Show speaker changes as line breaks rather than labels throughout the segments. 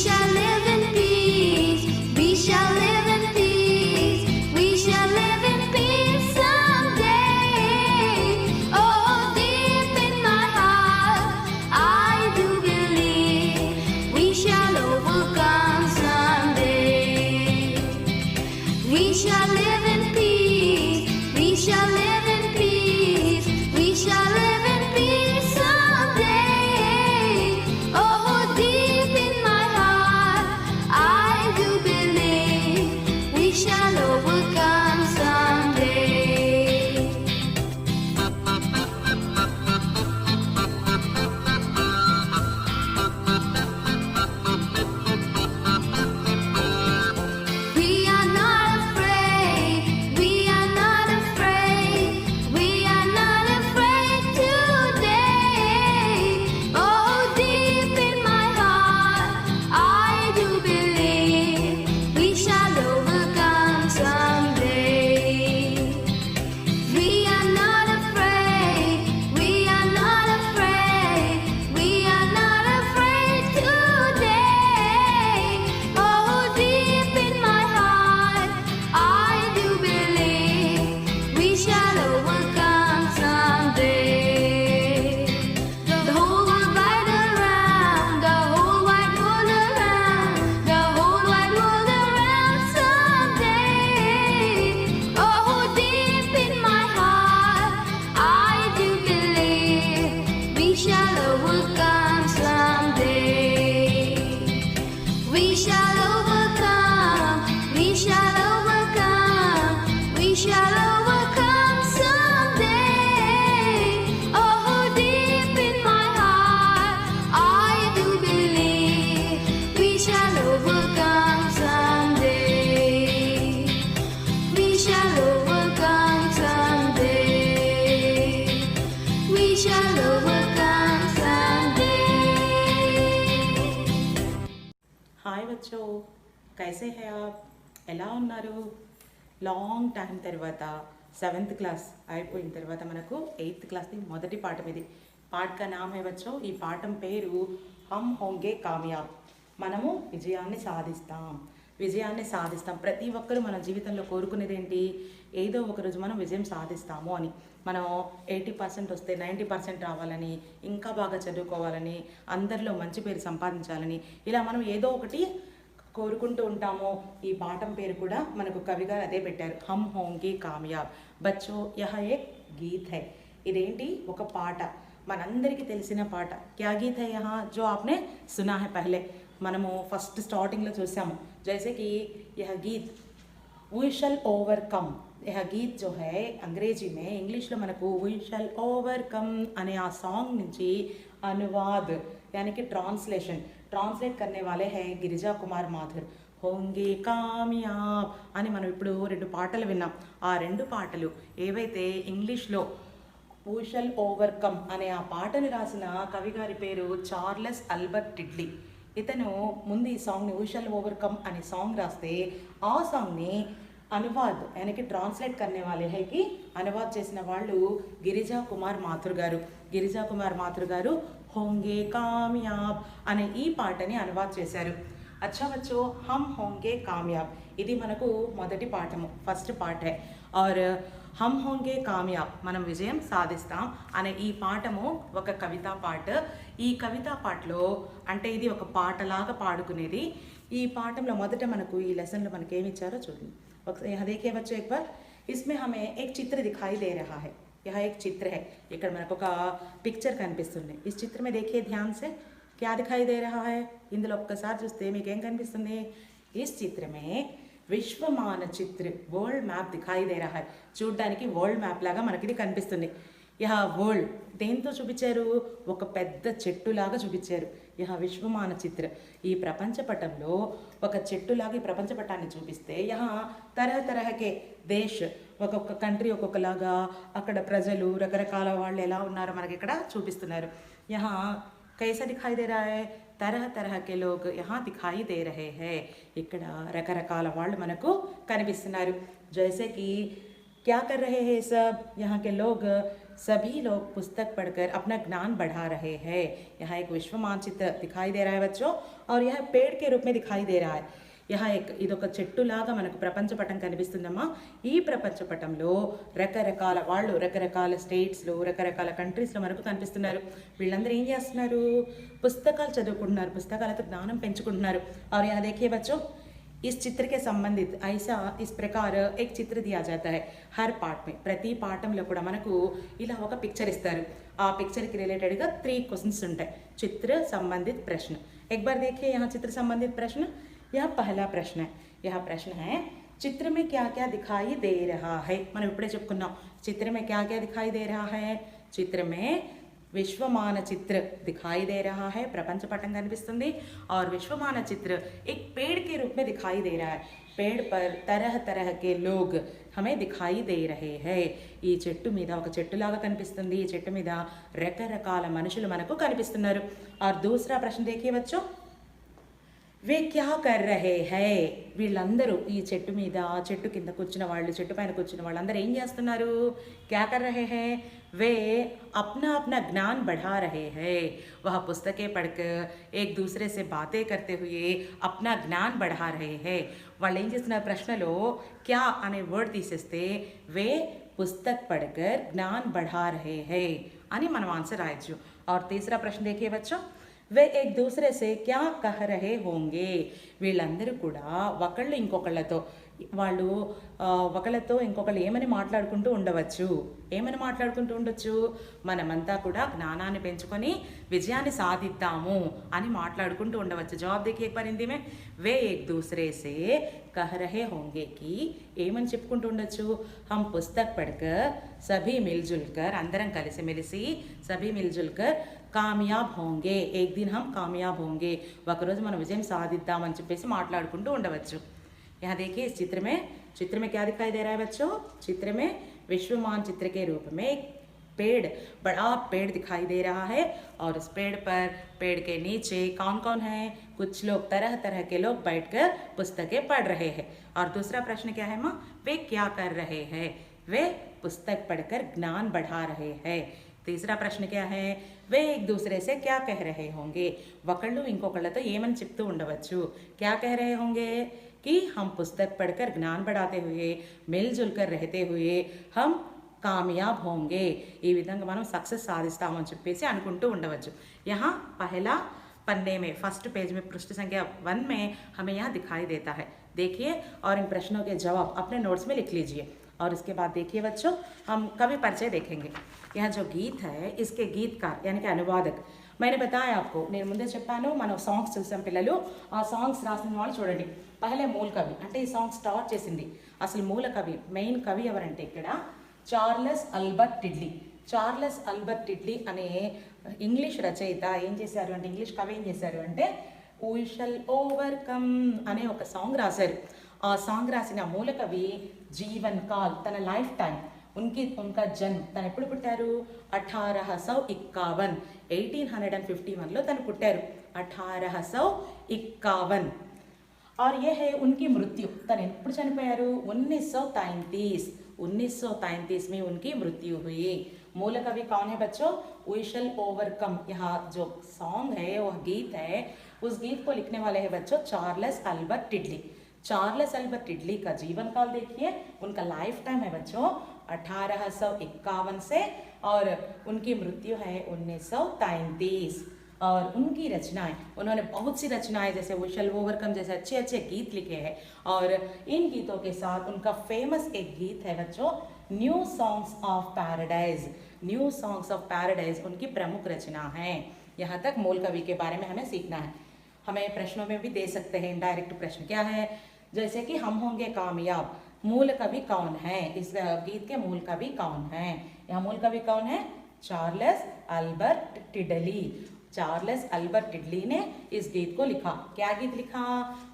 shall live in peace. We shall live in peace. We shall live in peace someday. Oh, deep in my heart, I do believe we shall overcome someday. We shall live in peace. We shall live in peace. We shall live in peace someday. Oh, deep in my heart, I do believe we shall overcome someday. We are not afraid. We are not afraid. We are not afraid today. Oh, deep in my heart, I do believe we shall overcome someday. We are not afraid. We are not afraid. We are not afraid today. Oh, deep in my heart, I do believe we shall overcome someday. The whole world wide around, the whole wide world around, the whole wide world around someday. Oh, deep in my heart, I do believe we shall overcome someday. We shall overcome. We shall overcome. We shall overcome someday. Oh, deep in my heart, I do believe we shall overcome someday. We shall overcome someday. We shall overcome someday.
Hi బచ్చో, కైసే హై ఆప్? ఎలా ఉన్నారు? Long time తర్వాత 7th class అయిపోయిన తర్వాత మనకు 8th క్లాస్ది మొదటి పాఠం ఇది. పాఠ కా నామ్ హై బచ్చో. ఈ పాఠం పేరు హమ్ హోంగే కామయాబ్. మనము విజయాన్ని సాధిస్తాం. విజయాన్ని సాధిస్తాం. ప్రతి ఒక్కరూ మన జీవితంలో కోరుకునేది ఏంటి? ఏదో ఒక రోజు మనం విజయం సాధిస్తాము అని. మనం 80% వస్తే 90% రావాలని, ఇంకా బాగా చదువుకోవాలని, అందరిలో మంచి పేరు సంపాదించాలని, ఇలా మనం ఏదో ఒకటి కోరుకుంటూ ఉంటాము. ఈ పాఠం పేరు కూడా మనకు కవిగారు అదే పెట్టారు, హమ్ హోంగే కామయాబ్. బచ్చో యహ ఏక్ గీత్ హై. ఇదేంటి? ఒక పాట, మనందరికీ తెలిసిన పాట. క్యా గీత్ హై యహా జో ఆప్నే సునా హై పహలే. మనము ఫస్ట్ స్టార్టింగ్లో చూసాము. జైసే కి యహ గీత్ वी शल ओवरकम. यह गीत जो है अंग्रेजी में इंग्लिश లో మనకు वी शल ओवरकम అనే ఆ సాంగ్ నుంచి అనువాద్ यानी कि ట్రాన్స్లేట్ करने वाले हैं గిరిజా కుమార్ మాథుర్. హోంగే కామయాబ్ అని మనం ఇప్పుడు 2 పాటలు విన్నాం. ఆ 2 పాటలు ఏవైతే ఇంగ్లీష్లో वी शल ఓవర్కమ్ అనే ఆ పాటను రాసిన కవి గారి పేరు చార్లెస్ అల్బర్ట్ టిడ్లీ. ఇతను ముందు ఈ సాంగ్ని वी शल ఓవర్కమ్ అనే సాంగ్ రాస్తే ఆ సాంగ్ని అనువాద్ यानी कि ట్రాన్స్లేట్ करने वाले है కి అనువాద్ చేసిన వాళ్ళు గిరిజా కుమార్ మాథుర్ గారు. గిరిజా కుమార్ మాథుర్ గారు హోంగే కామయాబ్ అనే ఈ పాటని అనువాద్ చేశారు. అచ్చా బచ్చో, హమ్ హోంగే కామయాబ్ ఇది మనకు మొదటి పాఠము, ఫస్ట్ పార్ట్ హై. ఆర్ హమ్ హోంగే కామయాబ్ మనం విజయం సాధిస్తాం అనే ఈ పాఠము ఒక కవితా పాట. ఈ కవితా పాటలో అంటే ఇది ఒక పాటలాగా పాడుకునేది. ఈ పాఠంలో మొదట మనకు ఈ లెసన్లో మనకి ఏమి ఇచ్చారో చూడండి. ఒకసారి దేఖే బచ్చో एक बार. इसमें हमें एक चित्र दिखाई दे रहा है. यह एक चित्र है. ఇక్కడ మనకు ఒక పిక్చర్ కనిపిస్తుంది. इस चित्र में देखिए ध्यान से क्या दिखाई दे रहा है. ఇందులో ఒక్కసారి చూస్తే మీకు ఏం కనిపిస్తుంది? इस चित्र में విశ్వ మానచిత్ర వరల్డ్ మ్యాప్ దిఖాయి దే రహా హై. చూడ్డానికి వరల్డ్ మ్యాప్ లాగా మనకి ఇది కనిపిస్తుంది. యహ వరల్డ్ దేంతో చూపించారు? ఒక పెద్ద చెట్టులాగా చూపించారు. యహ విశ్వ మానచిత్ర ఈ ప్రపంచపటంలో ఒక చెట్టులాగా ఈ ప్రపంచపటాన్ని చూపిస్తే యహ తరహ తరహకే దేశ్ ఒక్కొక్క కంట్రీ ఒక్కొక్కలాగా అక్కడ ప్రజలు రకరకాల వాళ్ళు ఎలా ఉన్నారో మనకి ఇక్కడ చూపిస్తున్నారు. యహ कैसा दिखाई दे रहा है? तरह तरह के लोग यहाँ दिखाई दे रहे हैं. ఇక్కడ రకరకాల వాళ్ళు మనకు కనిపిస్తున్నారు. जैसे कि क्या कर रहे हैं सब यहाँ के लोग सभी लोग पुस्तक पढ़कर अपना ज्ञान बढ़ा रहे हैं। यहाँ एक विश्व मानचित्र दिखाई दे रहा है बच्चों, और यह पेड़ के रूप में दिखाई दे रहा है। ఇదొక చెట్టులాగా మనకు ప్రపంచ పటం కనిపిస్తుందమ్మా. ఈ ప్రపంచ పటంలో రకరకాల వాళ్ళు రకరకాల స్టేట్స్లో రకరకాల కంట్రీస్లో మనకు కనిపిస్తున్నారు. వీళ్ళందరూ ఏం చేస్తున్నారు? పుస్తకాలు చదువుకుంటున్నారు, పుస్తకాలతో జ్ఞానం పెంచుకుంటున్నారు. और यहाँ देखिए बच्चों, इस चित्र के संबंधित ऐसा इस प्रकार एक चित्र दिया जाता है हर पार्ट में. ప్రతి పాఠంలో కూడా మనకు ఇలా ఒక పిక్చర్ ఇస్తారు. ఆ పిక్చర్కి రిలేటెడ్గా 3 క్వశ్చన్స్ ఉంటాయి. చిత్ర సంబంధిत प्रश्न. एक बार देखिए यहाँ चित्र संबंधित प्रश्न. यह पहला प्रश्न है. यह प्रश्न है, चित्र में क्या क्या दिखाई दे रहा है. మనం ఇప్పుడే చెప్పుకున్నాం, चित्र में क्या क्या दिखाई दे रहा है. चित्र में विश्व मानचित्र दिखाई दे रहा है, प्रपंच पटम कनिपिस्तुंदी. और विश्व मानचित्र एक पेड़ के रूप में दिखाई दे रहा है. पेड़ पर तरह तरह के लोग हमें दिखाई दे रहे हैं. ఈ చెట్టు మీద ఒక చెట్టులాగా కనిపిస్తుంది. ఈ చెట్టు మీద రకరకాల మనుషులు మనకు కనిపిస్తున్నారు. और दूसरा प्रश्न देखिए बच्चों, వే క్యా కర్ రహే హై. వీళ్ళందరూ ఈ చెట్టు మీద చెట్టు కింద కూర్చున్న వాళ్ళు, చెట్టు పైన కూర్చున్న వాళ్ళందరూ ఏం చేస్తున్నారు? క్యా కర్ రహే హై. वे अपना अपना ज्ञान बढ़ा रहे हैं. वह पुस्तकें पढ़कर एक दूसरे से बातें करते हुए अपना ज्ञान बढ़ा रहे हैं. వాళ్ళు ఏం చేస్తున్నారు? ప్రశ్నలో క్యా అనే వర్డ్ తీసేస్తే వే పుస్తక్ పढ़कर ज्ञान बढ़ा रहे हैं అని మనం ఆన్సర్ రాయొచ్చు. और तीसरा प्रश्न देखिए बच्चों, वे एक दूसरे से क्या कह रहे होंगे. వీళ్ళందరూ కూడా ఒకళ్ళు ఇంకొకళ్ళతో ఇంకొకళ్ళు ఏమని మాట్లాడుకుంటూ ఉండవచ్చు. ఏమని మాట్లాడుకుంటూ ఉండొచ్చు? మనమంతా కూడా జ్ఞానాన్ని పెంచుకొని విజయాన్ని సాధిద్దాము అని మాట్లాడుకుంటూ ఉండవచ్చు. జవాబు देखिए एक बार हिंदी में, वे एक दूसरे से कह रहे होंगे कि ఏమని చెప్పుకుంటూ ఉండొచ్చు? हम पुस्तक पढ़कर सभी मिलजुल कर, అందరం కలిసి మెలిసి सभी मिलजुल कर కామయాబ్ హోంగే. ఏక్ దిన్ హమ్ కామయాబ్ హోంగే, ఒకరోజు మనం విజయం సాధిద్దామని చెప్పేసి మాట్లాడుకుంటూ ఉండవచ్చు. यहाँ देखिए इस चित्र में क्या दिखाई दे रहा है बच्चों? चित्र में विश्व मानचित्र के रूप में एक पेड़, बड़ा पेड़ दिखाई दे रहा है. और इस पेड़ के नीचे कौन कौन है? कुछ लोग, तरह तरह के लोग बैठकर पुस्तकें पढ़ रहे हैं. और दूसरा प्रश्न क्या है माँ? वे क्या कर रहे हैं? वे पुस्तक पढ़कर ज्ञान बढ़ा रहे हैं. तीसरा प्रश्न क्या है? वे एक दूसरे से क्या कह रहे होंगे. ఒకళ్ళు ఇంకొకళ్ళతో ఏమని చెప్తూ ఉండవచ్చు? क्या कह रहे होंगे कि हम पुस्तक पढ़कर ज्ञान बढ़ाते हुए मिलजुल कर रहते हुए हम कामयाब होंगे. ఈ విధంగా మనం సక్సెస్ సాధిస్తామని చెప్పేసి అనుకుంటూ ఉండవచ్చు. यहाँ पहला पन्ने में, फर्स्ट पेज में, पृष्ठ संख्या 1 में हमें यहाँ दिखाई देता है. देखिए और इन प्रश्नों के जवाब अपने नोट्स में लिख लीजिए. और इसके बाद देखिए बच्चों, हम कवि परिचय देखेंगे. यह जो गीत है, इसके गीतकार यानी कि अनुवादक, मैंने बताया आपको, నేను ముందే చెప్పాను, మనం సాంగ్స్ చూసాం పిల్లలు. ఆ సాంగ్స్ రాసిన వాళ్ళు చూడండి. పహలే మూల కవి, అంటే ఈ సాంగ్ స్టార్ట్ చేసింది అసలు మూల కవి, మెయిన్ కవి ఎవరంటే ఇక్కడ చార్లెస్ అల్బర్ట్ టిడ్లీ. చార్లెస్ అల్బర్ట్ టిడ్లీ అనే ఇంగ్లీష్ రచయిత ఏం చేశారు అంటే, ఇంగ్లీష్ కవి ఏం చేశారు అంటే, we shall overcome అనే ఒక సాంగ్ రాశారు. ఆ సాంగ్ రాసిన మూల కవి జీవన్ కాల్, తన లైఫ్ టైం, उनका जन्म, తను ఎప్పుడు పుట్టారు? 1851, 1851లో తను పుట్టారు. 1851. और ये है उनकी मृत्यु, तनु एप्पुडु चनिपोयारू? 1933 में उनकी मृत्यु हुई. मूल कवि कौन है बच्चों? We shall overcome. यहाँ जो सॉन्ग है, वह गीत है, उस गीत को लिखने वाले हैं बच्चों Charles Albert Tindley. Charles Albert टिडली का जीवन काल देखिए, उनका लाइफ टाइम है बच्चों 1851 से, और उनकी मृत्यु है 1933. और उनकी रचनाएं, उन्होंने बहुत सी रचनाएं जैसे वी शैल ओवरकम जैसे अच्छे अच्छे गीत लिखे हैं. और इन गीतों के साथ उनका फेमस एक गीत है बच्चों new songs of paradise. New songs of paradise उनकी प्रमुख रचना है. यहाँ तक मूल कवि के बारे में हमें सीखना है. हमें प्रश्नों में भी दे सकते हैं इनडायरेक्ट प्रश्न. क्या है? जैसे कि हम होंगे कामयाब, मूल कवि कौन है? इस गीत के मूल कवि कौन है? यहाँ मूल कवि कौन है? Charles Albert Tindley. Charles Albert Tindley ने इस गीत को लिखा. क्या गीत लिखा?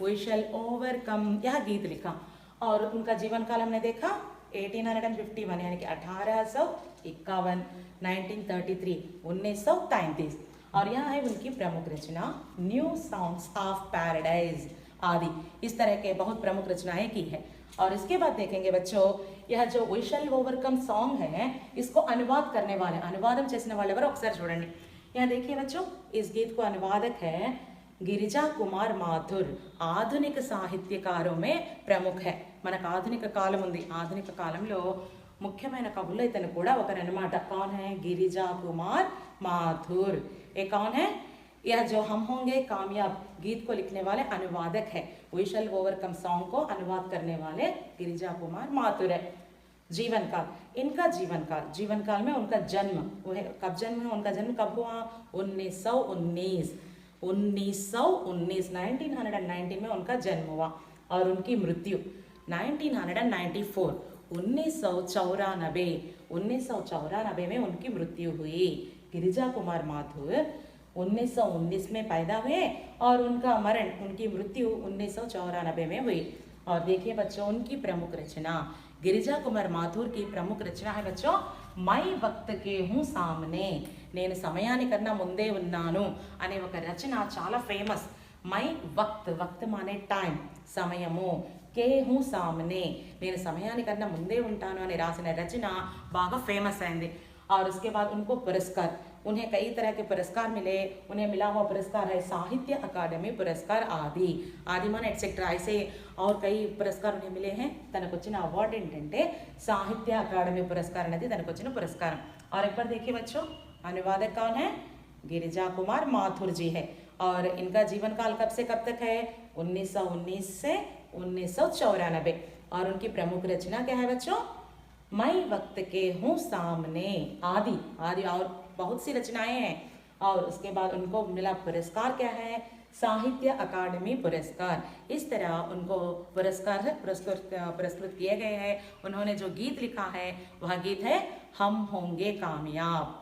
वी शैल ओवरकम, यह गीत लिखा. और उनका जीवन काल हमने देखा 1851 यानी कि 1851, 1933, 1933. और यहाँ है उनकी प्रमुख रचना न्यू सॉन्ग्स ऑफ पैराडाइज. आदि इस तरह के बहुत प्रमुख रचनाएं की है। और इसके बाद देखेंगे बच्चों, यह जो वी शैल ओवरकम सॉन्ग है, इसको अनुवाद करने वाले, अनुवादం చేసిన వాళ్ళు ఎవరో ఒకసారి చూడండి। यहाँ देखिए बच्चों, इस गीत को अनुवादक है గిరిజా కుమార్ మాథుర్। ఆధునిక సాహిత్యకారుల में ప్రముఖ है। మనకు ఆధునిక కాలం ఉంది, ఆధునిక కాలంలో ముఖ్యమైన కవుల్లో ఇతను కూడా ఒకరన్నమాట। कौन है? गिरिजा कुमार माथुर। ये कौन है? यह जो हम होंगे कामयाब गीत को लिखने वाले अनुवादक है। वी शैल ओवरकम सॉन्ग को अनुवाद करने वाले गिरिजा कुमार माथुर है। जीवन काल, इनका जीवन काल, जीवन काल में उनका जन्म, वह कब जन्म है, उनका जन्म कब हुआ? 1919 1919 में उनका जन्म हुआ। और उनकी मृत्यु 1994 1994 में उनकी मृत्यु हुई। गिरिजा कुमार माथुर 1919 में पैदा हुए और उनका मरण, उनकी मृत्यु 1994 में हुई। और देखिए बच्चों, उनकी प्रमुख रचना, గిరిజా కుమార్ మాథూర్ की प्रमुख रचना है बच्चों మై వక్త్ కే హూ సామ్నే, నేను సమయానికన్నా ముందే ఉన్నాను అనే ఒక రచన చాలా ఫేమస్। మై వక్త్, వక్త్ మానే టైం, సమయము, కే హూ సామ్నే, నేను సమయానికన్నా ముందే ఉంటాను అని రాసిన రచన బాగా ఫేమస్ అయింది। और उसके बाद उनको पुरस्कार, उन्हें कई तरह के पुरस्कार मिले। उन्हें मिला हुआ पुरस्कार है साहित्य अकादमी पुरस्कार आदि, आदिमान एटसेट्रा, ऐसे और कई पुरस्कार उन्हें मिले हैं। तनకు వచ్చిన अवार्ड ఏంటంటే साहित्य अकादमी पुरस्कार అనేది తనకు వచ్చిన पुरस्कार। और एक बार देखिए बच्चों, अनुवादक कौन है? गिरिजा कुमार माथुर जी है। और इनका जीवन काल कब से कब तक है? 1919 से 1994। और उनकी प्रमुख रचना क्या है बच्चों? मई वक्त के हूँ सामने, आदि आदि और बहुत सी रचनाएं हैं। और उसके बाद उनको मिला पुरस्कार क्या है? साहित्य अकादमी पुरस्कार। इस तरह उनको पुरस्कृत किए गए हैं। उन्होंने जो गीत लिखा है वह गीत है हम होंगे कामयाब।